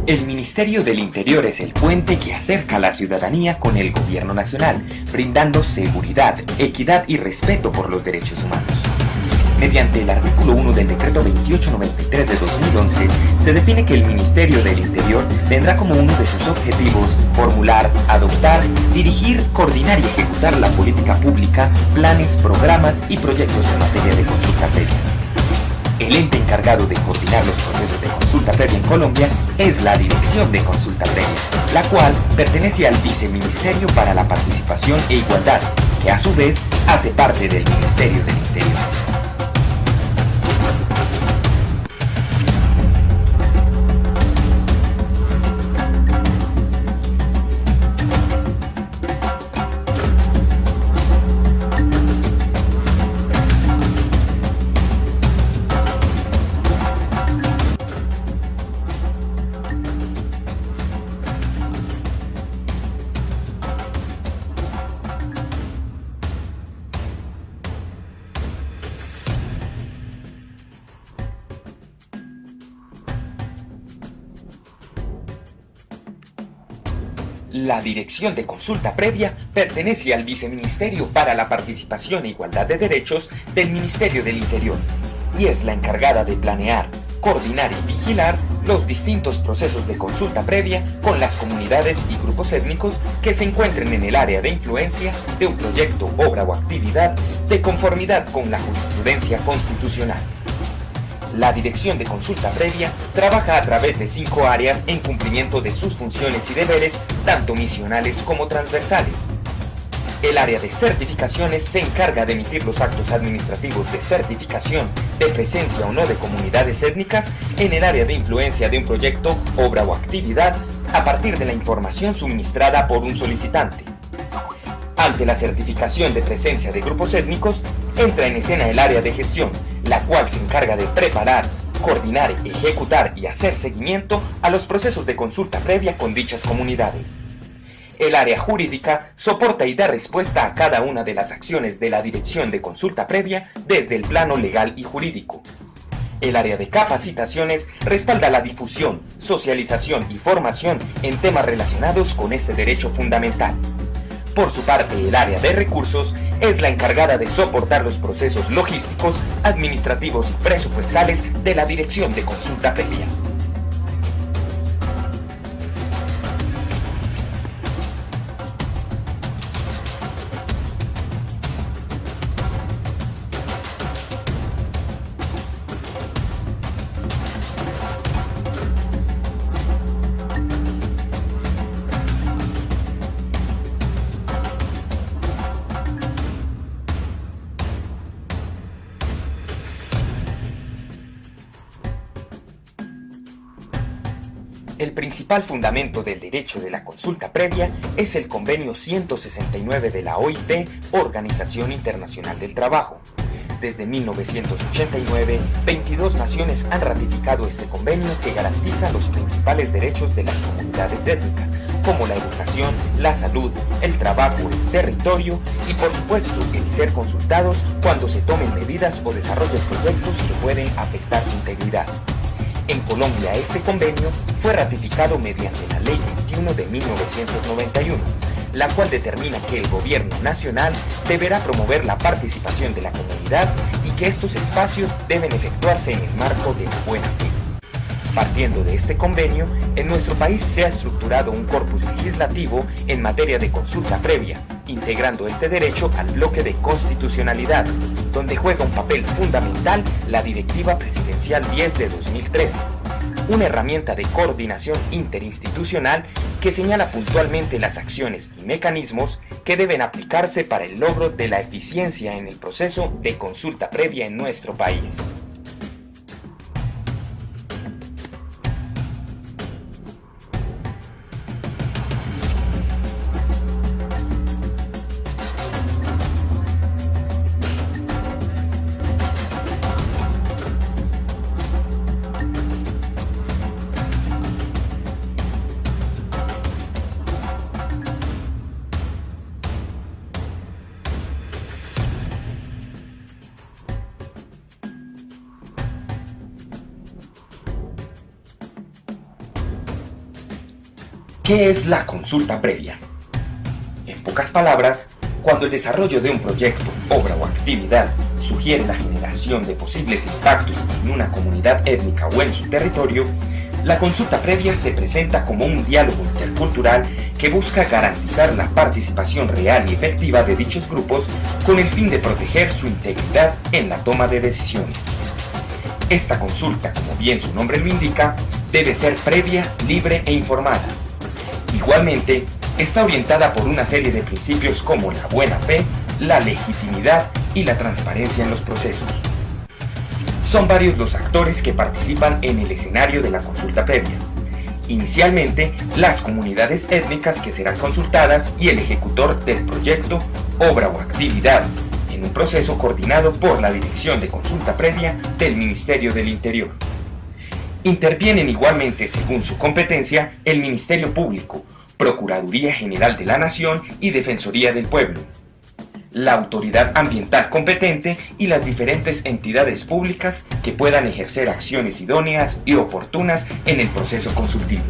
El Ministerio del Interior es el puente que acerca a la ciudadanía con el gobierno nacional, brindando seguridad, equidad y respeto por los derechos humanos. Mediante el artículo 1 del Decreto 2893 de 2011, se define que el Ministerio del Interior tendrá como uno de sus objetivos formular, adoptar, dirigir, coordinar y ejecutar la política pública, planes, programas y proyectos en materia de consulta previa. El ente encargado de coordinar los procesos de consulta previa en Colombia es la Dirección de Consulta Previa, la cual pertenece al Viceministerio para la Participación e Igualdad, que a su vez hace parte del Ministerio del Interior. La Dirección de Consulta Previa pertenece al Viceministerio para la Participación e Igualdad de Derechos del Ministerio del Interior y es la encargada de planear, coordinar y vigilar los distintos procesos de consulta previa con las comunidades y grupos étnicos que se encuentren en el área de influencia de un proyecto, obra o actividad de conformidad con la jurisprudencia constitucional. La Dirección de Consulta Previa trabaja a través de 5 áreas en cumplimiento de sus funciones y deberes, tanto misionales como transversales. El área de certificaciones se encarga de emitir los actos administrativos de certificación de presencia o no de comunidades étnicas en el área de influencia de un proyecto, obra o actividad a partir de la información suministrada por un solicitante. Ante la certificación de presencia de grupos étnicos, entra en escena el área de gestión, la cual se encarga de preparar, coordinar, ejecutar y hacer seguimiento a los procesos de consulta previa con dichas comunidades. El área jurídica soporta y da respuesta a cada una de las acciones de la Dirección de Consulta Previa desde el plano legal y jurídico. El área de capacitaciones respalda la difusión, socialización y formación en temas relacionados con este derecho fundamental. Por su parte, el área de recursos es la encargada de soportar los procesos logísticos, administrativos y presupuestales de la Dirección de Consulta Previa. El principal fundamento del derecho de la consulta previa es el Convenio 169 de la OIT, Organización Internacional del Trabajo. Desde 1989, 22 naciones han ratificado este convenio que garantiza los principales derechos de las comunidades étnicas, como la educación, la salud, el trabajo, el territorio y por supuesto el ser consultados cuando se tomen medidas o desarrollen proyectos que pueden afectar su integridad. En Colombia este convenio fue ratificado mediante la Ley 21 de 1991, la cual determina que el gobierno nacional deberá promover la participación de la comunidad y que estos espacios deben efectuarse en el marco de la buena fe. Partiendo de este convenio, en nuestro país se ha estructurado un corpus legislativo en materia de consulta previa, integrando este derecho al bloque de constitucionalidad, donde juega un papel fundamental la Directiva Presidencial 10 de 2013, una herramienta de coordinación interinstitucional que señala puntualmente las acciones y mecanismos que deben aplicarse para el logro de la eficiencia en el proceso de consulta previa en nuestro país. ¿Qué es la consulta previa? En pocas palabras, cuando el desarrollo de un proyecto, obra o actividad sugiere la generación de posibles impactos en una comunidad étnica o en su territorio, la consulta previa se presenta como un diálogo intercultural que busca garantizar la participación real y efectiva de dichos grupos con el fin de proteger su integridad en la toma de decisiones. Esta consulta, como bien su nombre lo indica, debe ser previa, libre e informada. Igualmente, está orientada por una serie de principios como la buena fe, la legitimidad y la transparencia en los procesos. Son varios los actores que participan en el escenario de la consulta previa. Inicialmente, las comunidades étnicas que serán consultadas y el ejecutor del proyecto, obra o actividad, en un proceso coordinado por la Dirección de Consulta Previa del Ministerio del Interior. Intervienen igualmente, según su competencia, el Ministerio Público, Procuraduría General de la Nación y Defensoría del Pueblo, la autoridad ambiental competente y las diferentes entidades públicas que puedan ejercer acciones idóneas y oportunas en el proceso consultivo.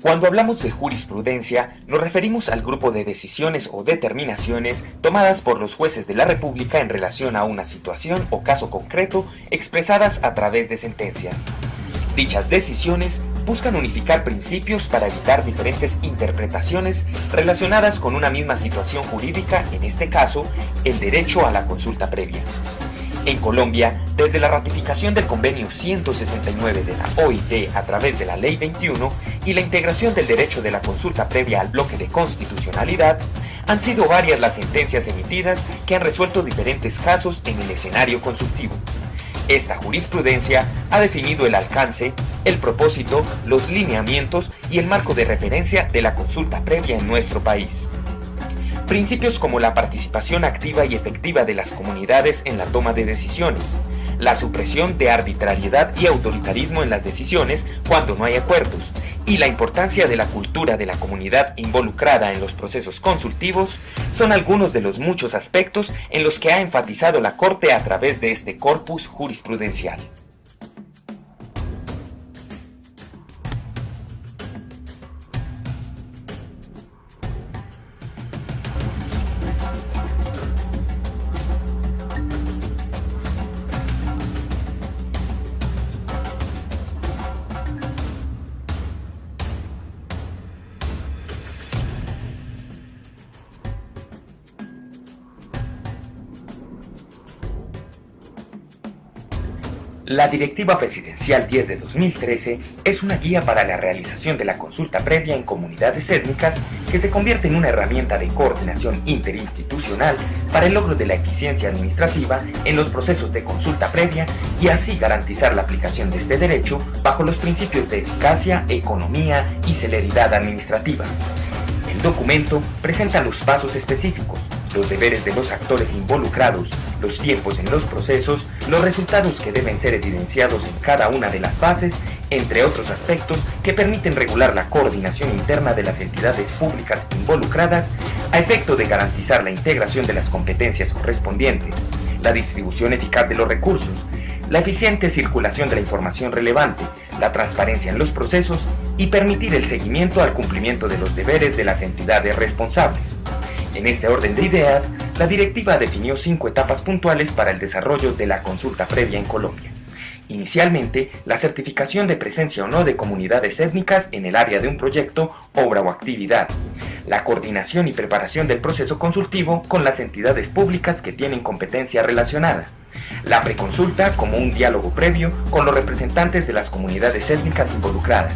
Cuando hablamos de jurisprudencia, nos referimos al grupo de decisiones o determinaciones tomadas por los jueces de la República en relación a una situación o caso concreto expresadas a través de sentencias. Dichas decisiones buscan unificar principios para evitar diferentes interpretaciones relacionadas con una misma situación jurídica, en este caso, el derecho a la consulta previa. En Colombia, desde la ratificación del Convenio 169 de la OIT a través de la Ley 21 y la integración del derecho de la consulta previa al bloque de constitucionalidad, han sido varias las sentencias emitidas que han resuelto diferentes casos en el escenario consultivo. Esta jurisprudencia ha definido el alcance, el propósito, los lineamientos y el marco de referencia de la consulta previa en nuestro país. Principios como la participación activa y efectiva de las comunidades en la toma de decisiones, la supresión de arbitrariedad y autoritarismo en las decisiones cuando no hay acuerdos, y la importancia de la cultura de la comunidad involucrada en los procesos consultivos son algunos de los muchos aspectos en los que ha enfatizado la Corte a través de este corpus jurisprudencial. La Directiva Presidencial 10 de 2013 es una guía para la realización de la consulta previa en comunidades étnicas que se convierte en una herramienta de coordinación interinstitucional para el logro de la eficiencia administrativa en los procesos de consulta previa y así garantizar la aplicación de este derecho bajo los principios de eficacia, economía y celeridad administrativa. El documento presenta los pasos específicos, los deberes de los actores involucrados, los tiempos en los procesos, los resultados que deben ser evidenciados en cada una de las fases, entre otros aspectos que permiten regular la coordinación interna de las entidades públicas involucradas a efecto de garantizar la integración de las competencias correspondientes, la distribución eficaz de los recursos, la eficiente circulación de la información relevante, la transparencia en los procesos y permitir el seguimiento al cumplimiento de los deberes de las entidades responsables. En este orden de ideas, la directiva definió 5 etapas puntuales para el desarrollo de la consulta previa en Colombia. Inicialmente, la certificación de presencia o no de comunidades étnicas en el área de un proyecto, obra o actividad. La coordinación y preparación del proceso consultivo con las entidades públicas que tienen competencia relacionada. La preconsulta como un diálogo previo con los representantes de las comunidades étnicas involucradas.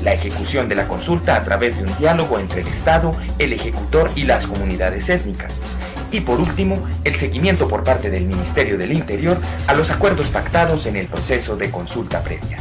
La ejecución de la consulta a través de un diálogo entre el Estado, el ejecutor y las comunidades étnicas. Y por último, el seguimiento por parte del Ministerio del Interior a los acuerdos pactados en el proceso de consulta previa.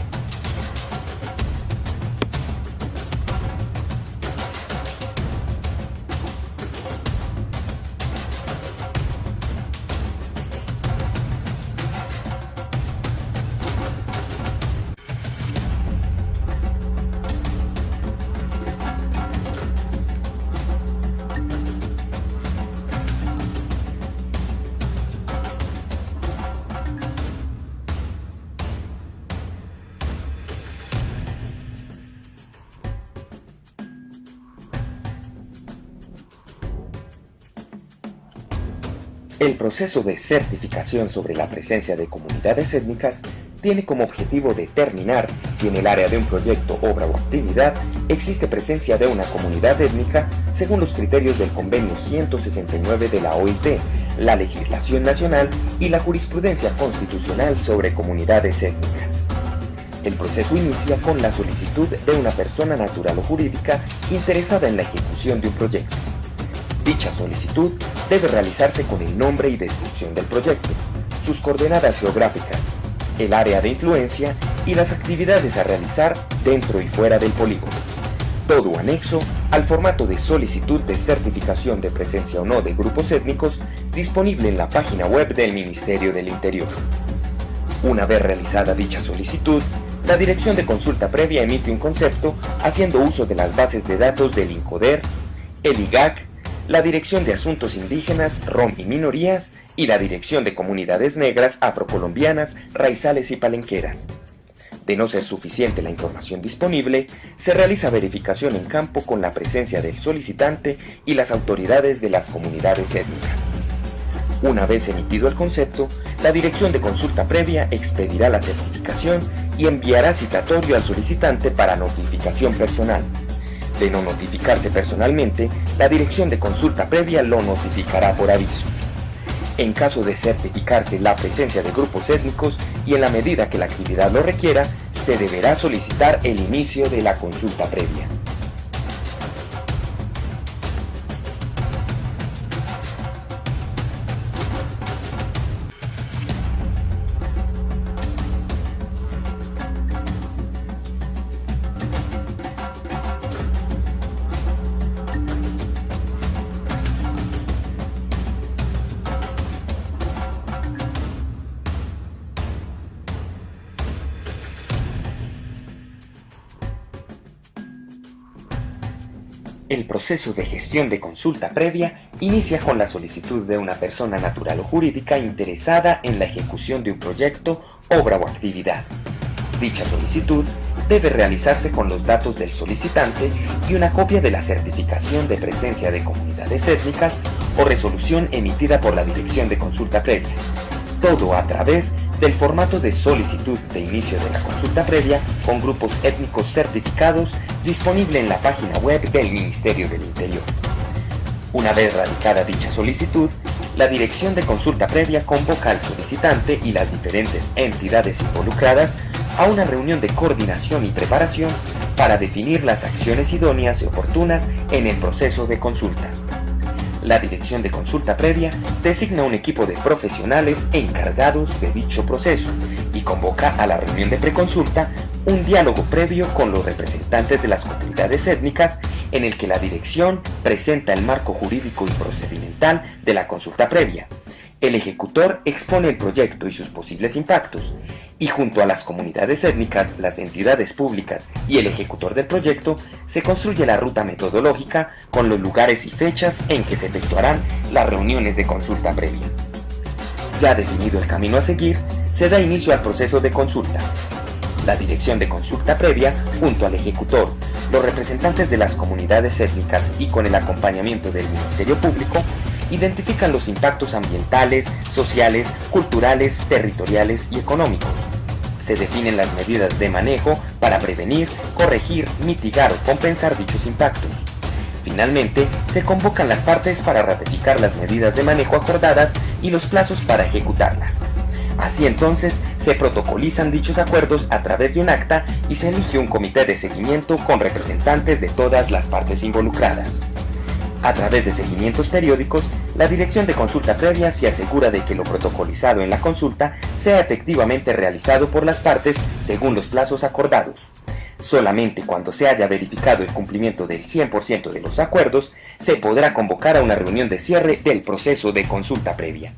El proceso de certificación sobre la presencia de comunidades étnicas tiene como objetivo determinar si en el área de un proyecto, obra o actividad existe presencia de una comunidad étnica según los criterios del Convenio 169 de la OIT, la legislación nacional y la jurisprudencia constitucional sobre comunidades étnicas. El proceso inicia con la solicitud de una persona natural o jurídica interesada en la ejecución de un proyecto. Dicha solicitud debe realizarse con el nombre y descripción del proyecto, sus coordenadas geográficas, el área de influencia y las actividades a realizar dentro y fuera del polígono. Todo anexo al formato de solicitud de certificación de presencia o no de grupos étnicos disponible en la página web del Ministerio del Interior. Una vez realizada dicha solicitud, la Dirección de Consulta Previa emite un concepto haciendo uso de las bases de datos del INCODER, el IGAC, la Dirección de Asuntos Indígenas, ROM y Minorías y la Dirección de Comunidades Negras, Afrocolombianas, Raizales y Palenqueras. De no ser suficiente la información disponible, se realiza verificación en campo con la presencia del solicitante y las autoridades de las comunidades étnicas. Una vez emitido el concepto, la Dirección de Consulta Previa expedirá la certificación y enviará citatorio al solicitante para notificación personal. De no notificarse personalmente, la Dirección de Consulta Previa lo notificará por aviso. En caso de certificarse la presencia de grupos étnicos y en la medida que la actividad lo requiera, se deberá solicitar el inicio de la consulta previa. El proceso de gestión de consulta previa inicia con la solicitud de una persona natural o jurídica interesada en la ejecución de un proyecto, obra o actividad. Dicha solicitud debe realizarse con los datos del solicitante y una copia de la certificación de presencia de comunidades étnicas o resolución emitida por la Dirección de Consulta Previa. Todo a través del formato de solicitud de inicio de la consulta previa con grupos étnicos certificados disponible en la página web del Ministerio del Interior. Una vez radicada dicha solicitud, la Dirección de Consulta Previa convoca al solicitante y las diferentes entidades involucradas a una reunión de coordinación y preparación para definir las acciones idóneas y oportunas en el proceso de consulta. La Dirección de Consulta Previa designa un equipo de profesionales encargados de dicho proceso y convoca a la reunión de preconsulta un diálogo previo con los representantes de las comunidades étnicas en el que la dirección presenta el marco jurídico y procedimental de la consulta previa. El ejecutor expone el proyecto y sus posibles impactos, y junto a las comunidades étnicas, las entidades públicas y el ejecutor del proyecto, se construye la ruta metodológica con los lugares y fechas en que se efectuarán las reuniones de consulta previa. Ya definido el camino a seguir, se da inicio al proceso de consulta. La Dirección de Consulta Previa, junto al ejecutor, los representantes de las comunidades étnicas y con el acompañamiento del Ministerio Público, identifican los impactos ambientales, sociales, culturales, territoriales y económicos. Se definen las medidas de manejo para prevenir, corregir, mitigar o compensar dichos impactos. Finalmente, se convocan las partes para ratificar las medidas de manejo acordadas y los plazos para ejecutarlas. Así entonces, se protocolizan dichos acuerdos a través de un acta y se elige un comité de seguimiento con representantes de todas las partes involucradas. A través de seguimientos periódicos, la Dirección de Consulta Previa se asegura de que lo protocolizado en la consulta sea efectivamente realizado por las partes según los plazos acordados. Solamente cuando se haya verificado el cumplimiento del 100% de los acuerdos, se podrá convocar a una reunión de cierre del proceso de consulta previa.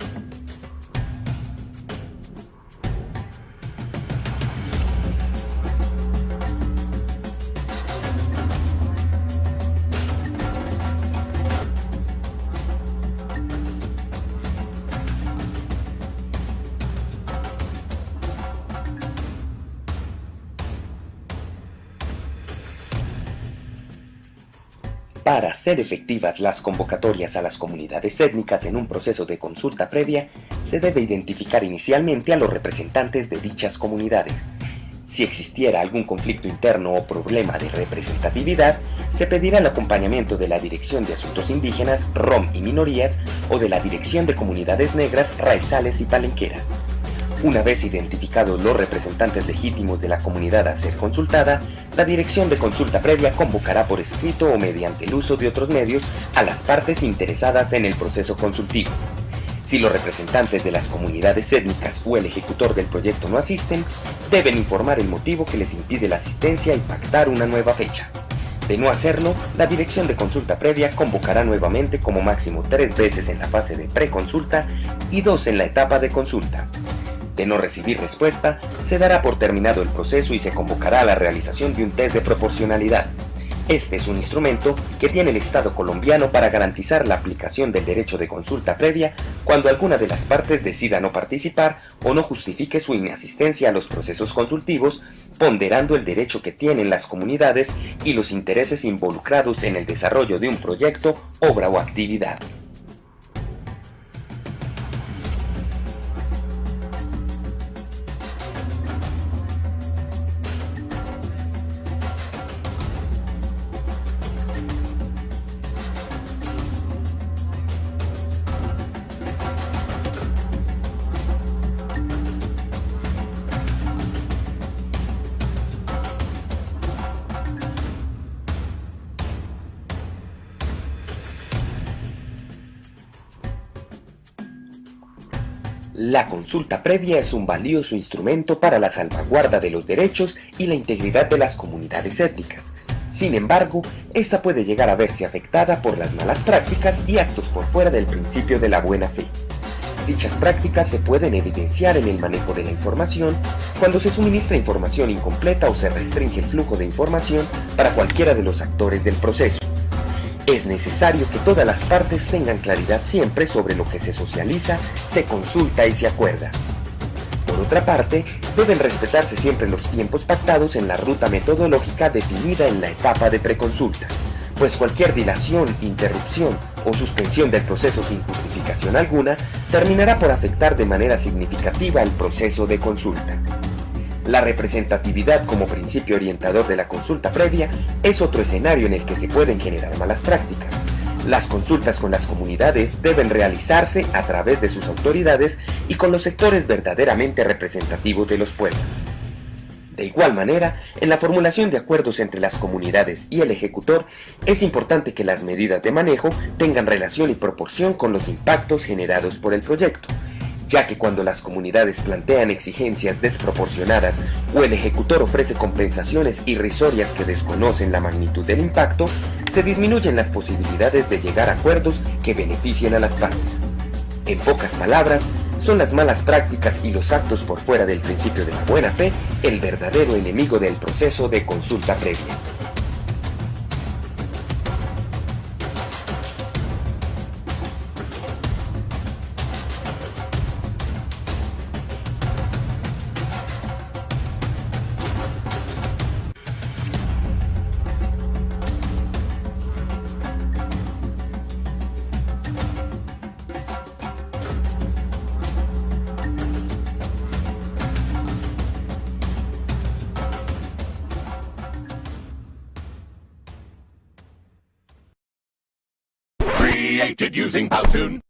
Para hacer efectivas las convocatorias a las comunidades étnicas en un proceso de consulta previa, se debe identificar inicialmente a los representantes de dichas comunidades. Si existiera algún conflicto interno o problema de representatividad, se pedirá el acompañamiento de la Dirección de Asuntos Indígenas, ROM y Minorías o de la Dirección de Comunidades Negras, Raizales y Palenqueras. Una vez identificados los representantes legítimos de la comunidad a ser consultada, la Dirección de Consulta Previa convocará por escrito o mediante el uso de otros medios a las partes interesadas en el proceso consultivo. Si los representantes de las comunidades étnicas o el ejecutor del proyecto no asisten, deben informar el motivo que les impide la asistencia y pactar una nueva fecha. De no hacerlo, la Dirección de Consulta Previa convocará nuevamente como máximo 3 veces en la fase de preconsulta y 2 en la etapa de consulta. De no recibir respuesta, se dará por terminado el proceso y se convocará a la realización de un test de proporcionalidad. Este es un instrumento que tiene el Estado colombiano para garantizar la aplicación del derecho de consulta previa cuando alguna de las partes decida no participar o no justifique su inasistencia a los procesos consultivos, ponderando el derecho que tienen las comunidades y los intereses involucrados en el desarrollo de un proyecto, obra o actividad. La consulta previa es un valioso instrumento para la salvaguarda de los derechos y la integridad de las comunidades étnicas. Sin embargo, esta puede llegar a verse afectada por las malas prácticas y actos por fuera del principio de la buena fe. Dichas prácticas se pueden evidenciar en el manejo de la información, cuando se suministra información incompleta o se restringe el flujo de información para cualquiera de los actores del proceso. Es necesario que todas las partes tengan claridad siempre sobre lo que se socializa, se consulta y se acuerda. Por otra parte, deben respetarse siempre los tiempos pactados en la ruta metodológica definida en la etapa de preconsulta, pues cualquier dilación, interrupción o suspensión del proceso sin justificación alguna terminará por afectar de manera significativa el proceso de consulta. La representatividad como principio orientador de la consulta previa es otro escenario en el que se pueden generar malas prácticas. Las consultas con las comunidades deben realizarse a través de sus autoridades y con los sectores verdaderamente representativos de los pueblos. De igual manera, en la formulación de acuerdos entre las comunidades y el ejecutor, es importante que las medidas de manejo tengan relación y proporción con los impactos generados por el proyecto, ya que cuando las comunidades plantean exigencias desproporcionadas o el ejecutor ofrece compensaciones irrisorias que desconocen la magnitud del impacto, se disminuyen las posibilidades de llegar a acuerdos que beneficien a las partes. En pocas palabras, son las malas prácticas y los actos por fuera del principio de la buena fe el verdadero enemigo del proceso de consulta previa. Created using Powtoon.